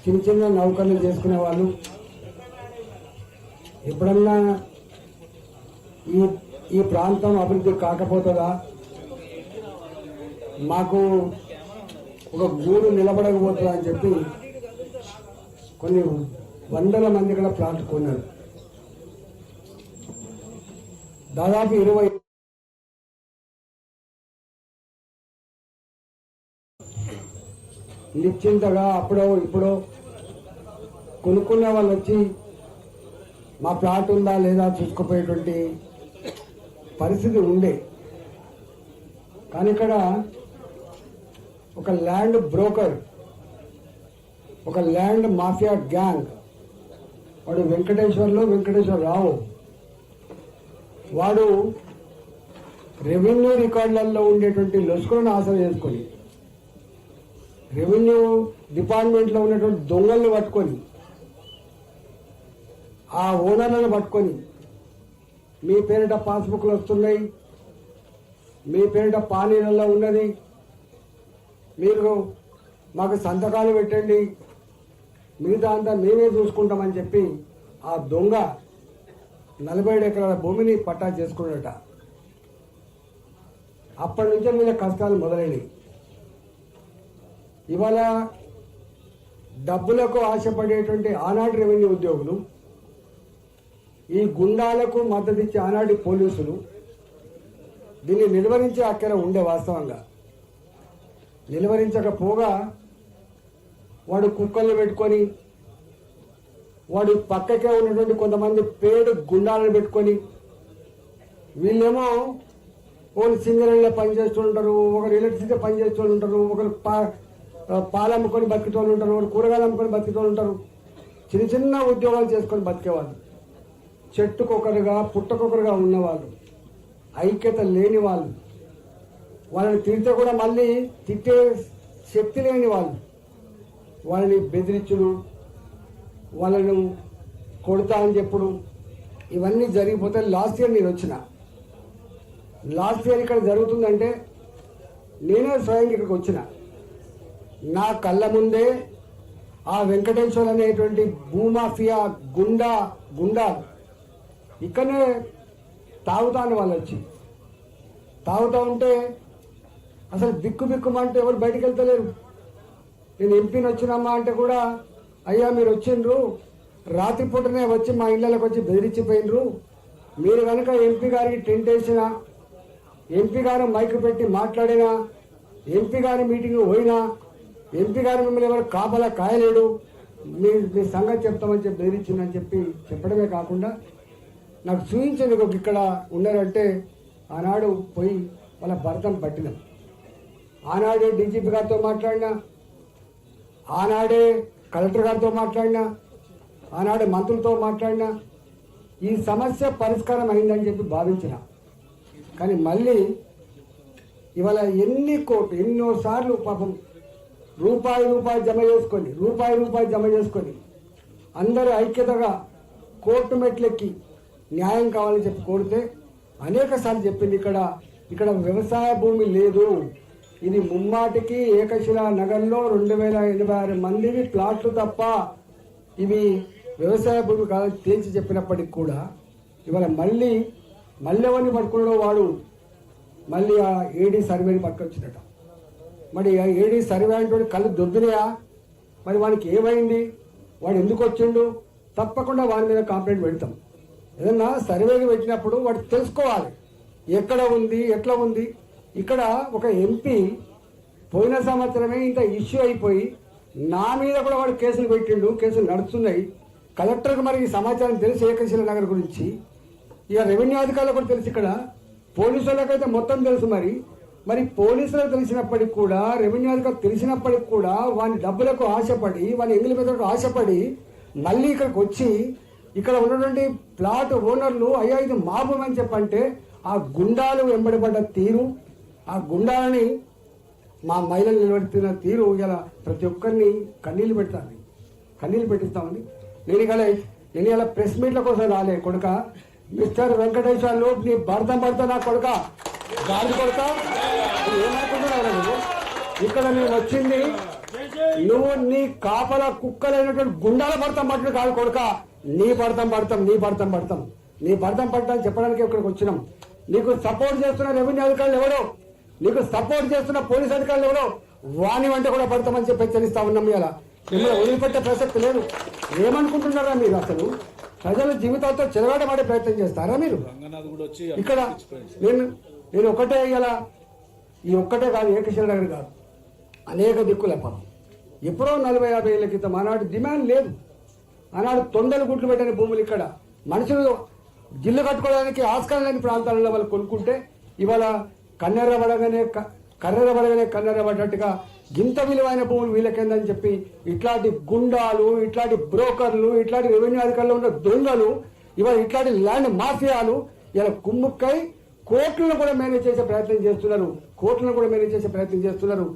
చిన్న చిన్న నౌకర్లు చేసుకునే వాళ్ళు ఎప్పుడన్నా ఈ ప్రాంతం అభివృద్ధి కాకపోతుందా, మాకు ఒక గూడు నిలబడకపోతుందా అని చెప్పి కొన్ని వందల మంది కూడా ప్లాట్ కొన్నారు. దాదాపు 20 నిశ్చింతగా అప్పుడో ఇప్పుడో కొనుక్కునే వాళ్ళు వచ్చి మా ప్లాట్ ఉందా లేదా చూసుకుపోయేటువంటి పరిస్థితి ఉండే. కానీ ఇక్కడ ఒక ల్యాండ్ బ్రోకర్, ఒక ల్యాండ్ మాఫియా గ్యాంగ్, వాడు వెంకటేశ్వరరావు, వాడు రెవెన్యూ రికార్డులలో ఉండేటువంటి లొసుకులను ఆసరా చేసుకొని రెవెన్యూ డిపార్ట్మెంట్లో ఉన్నటువంటి దొంగల్ని పట్టుకొని ఆ ఓనర్లను పట్టుకొని మీ పేరిట పాస్బుక్లు వస్తున్నాయి, మీ పేరిట పానీలలో ఉన్నది, మీరు మాకు సంతకాలు పెట్టండి, మిగతా అంతా మేమే చూసుకుంటామని చెప్పి ఆ దొంగ 47 ఎకరాల భూమిని పట్టా చేసుకున్నట. అప్పటి నుంచే మీద కష్టాలు మొదలైనవి. ఇవాళ డబ్బులకు ఆశపడేటువంటి ఆనాటి రెవెన్యూ ఉద్యోగులు, ఈ గుండాలకు మద్దతు ఇచ్చే ఆనాటి పోలీసులు దీన్ని నిలువరించే అక్కర ఉండే. వాస్తవంగా నిలువరించకపోగా వాడు కుక్కల్ని పెట్టుకొని, వాడు పక్కకే ఉన్నటువంటి కొంతమంది పేడు గుండాలను పెట్టుకొని, వీళ్ళేమో ఒకరు సింగరేణిలో పనిచేస్తుంటారు, ఒకరు ఎలక్ట్రిసిటీ పనిచేస్తూ ఉంటారు, ఒకరు పాలు అమ్ముకొని బతికితూ ఉంటారు, ఒకరు కూరగాయలు అమ్ముకొని బతికితూ ఉంటారు. చిన్న చిన్న ఉద్యోగాలు చేసుకొని బతికేవాళ్ళు, చెట్టుకొకరుగా పుట్టకొకరుగా ఉన్నవాళ్ళు, ఐక్యత లేని వాళ్ళు, వాళ్ళని తిడితే కూడా మళ్ళీ తిట్టే శక్తి లేని వాళ్ళు, వాళ్ళని బెదిరించుడు, వాళ్ళను కొడతా అని చెప్పుడు, ఇవన్నీ జరిగిపోతే లాస్ట్ ఇయర్ నేను వచ్చిన. లాస్ట్ ఇయర్ ఇక్కడ జరుగుతుందంటే నేనే స్వయంగా ఇక్కడికి వచ్చిన. నా కళ్ళ ముందే ఆ వెంకటేశ్వర్ అనేటువంటి భూమాఫియా గుండా ఇక్కడనే తాగుతాను. వాళ్ళు వచ్చి తాగుతూ ఉంటే అసలు బిక్కుమంటే ఎవరు బయటికి వెళ్తలేరు. నేను ఎంపీని వచ్చినమ్మా అంటే కూడా, అయ్యా మీరు వచ్చిండ్రు, రాత్రిపూటనే వచ్చి మా ఇళ్ళకి వచ్చి బెదిరించిపోయినరు, మీరు కనుక ఎంపీ గారికి టెంట్ వేసినా, ఎంపీ గారు మైకు పెట్టి మాట్లాడినా, ఎంపీ గారి మీటింగ్ పోయినా, ఎంపీ గారు మిమ్మల్ని ఎవరు కాపలా కాయలేడు, మీ సంగతి చెప్తామని చెప్పి బెదిరించిందని చెప్పి చెప్పడమే కాకుండా నాకు చూపించింది. ఇక్కడ ఉన్నారంటే ఆనాడు పోయి వాళ్ళ భర్తను పట్టినాం, ఆనాడే డీజీపీ గారితో మాట్లాడినా, ఆనాడే కలెక్టర్ గారితో మాట్లాడినా, ఆనాడే మంత్రులతో మాట్లాడినా ఈ సమస్య పరిష్కారం అయిందని చెప్పి భావించిన. కానీ మళ్ళీ ఇవాళ ఎన్నోసార్లు పాపం రూపాయి జమ చేసుకొని అందరూ ఐక్యతగా కోర్టు మెట్లెక్కి న్యాయం కావాలని చెప్పి కోరితే అనేక సార్లు చెప్పింది. ఇక్కడ వ్యవసాయ భూమి లేదు, ఇది ముమ్మాటికి ఏకశిలా నగర్లో 2086 మందివి ప్లాట్లు తప్ప ఇవి వ్యవసాయ భూమి కాదని తేల్చి చెప్పినప్పటికి కూడా ఇవాళ మళ్ళీ ఎవరిని పట్టుకున్నాడో వాడు మళ్ళీ ఆ ఏడీ సర్వేని పట్టుకొచ్చినట. మరి ఆ ఏడీ సర్వే అంటే కళ్ళు దొబ్బినాయా, మరి వానికి ఏమైంది, వాడు ఎందుకు వచ్చిండు, తప్పకుండా వాడి మీద కంప్లైంట్ పెడతాం. ఏదన్నా సర్వేకి పెట్టినప్పుడు వాడు తెలుసుకోవాలి ఎక్కడ ఉంది, ఎట్లా ఉంది. ఇక్కడ ఒక ఎంపీ పోయిన సంవత్సరమే ఇంత ఇష్యూ అయిపోయి నా మీద కూడా వాడు కేసులు పెట్టిండు, కేసులు నడుస్తున్నాయి. కలెక్టర్కి మరి ఈ సమాచారం తెలుసు ఏకశిల నగర్ గురించి, ఇక రెవెన్యూ అధికారులకు కూడా తెలుసు, ఇక్కడ పోలీసులకైతే మొత్తం తెలుసు. మరి పోలీసులకు తెలిసినప్పటికి కూడా, రెవెన్యూ అధికారులు తెలిసినప్పటికి కూడా వాని డబ్బులకు ఆశపడి, వాని ఎంగిలి మెదడుకు ఆశపడి మళ్ళీ ఇక్కడికి వచ్చి ఇక్కడ ఉన్నటువంటి ప్లాట్ ఓనర్లు అయ్యా ఇది మా భూమి అని చెప్పంటే ఆ గుండాలు వెంబడిపడ్డ తీరు, ఆ గుండాలని మా మహిళలు నిలబెడుతున్న తీరు ఇలా ప్రతి ఒక్కరిని కన్నీళ్ళు పెట్టిస్తామని. నేను ఇలా ప్రెస్ మీట్ల కోసం రాలే కొడుక. మిస్టర్ వెంకటేశ్వర్లు నీ భర్త నా కొడుక, గాడి కొడుక, ఏమనుకుంటున్నావు నువ్వు? ఇక్కడ నేను వచ్చింది నువ్వు నీ కాపల కుక్కలైనటువంటి గుండాల భర్తం పట్టడం కాదు కొడుక, నీ భర్తం పడతాం చెప్పడానికి ఇక్కడికి వచ్చినాం. నీకు సపోర్ట్ చేస్తున్న రెవెన్యూ అధికారులు ఎవరో, నీకు సపోర్ట్ చేస్తున్న పోలీస్ అధికారులు ఎవరో వాని వెంట కూడా పడతామని చెప్పి హెచ్చరిస్తా ఉన్నాం. ఇలా మిమ్మల్ని వదిలిపెట్టే ప్రసక్తి లేదు. ఏమనుకుంటున్నారా మీరు? అసలు ప్రజల జీవితాలతో చెలగాటమాడే ప్రయత్నం చేస్తారా మీరు? ఇక్కడ నేను ఒకటే ఇలా ఈ ఒక్కటే కాదు, ఏకశిల నగర్ కాదు, అనేక దిక్కుల పాపం. ఎప్పుడో 40-50 ఏళ్ల క్రితం ఆనాడు డిమాండ్ లేదు. ఆనాడు తొండలు గుట్లు పెట్టని భూములు ఇక్కడ మనుషులు జిల్లు కట్టుకోవడానికి ఆస్కారం లేని ప్రాంతాలలో వాళ్ళు కొనుక్కుంటే ఇవాళ కన్నెర్ర పడగానే కన్నెర్ర పడ్డట్టుగా ఇంత విలువైన భూములు వీళ్ళకేందని చెప్పి ఇట్లాంటి గుండాలు, ఇట్లాంటి బ్రోకర్లు, ఇట్లాంటి రెవెన్యూ అధికారులు ఉన్న దొంగలు, ఇవాళ ఇట్లాంటి ల్యాండ్ మాఫియాలు ఇలా కుమ్ముక్కై కోట్లను కూడా మేనేజ్ చేసే ప్రయత్నం చేస్తున్నారు.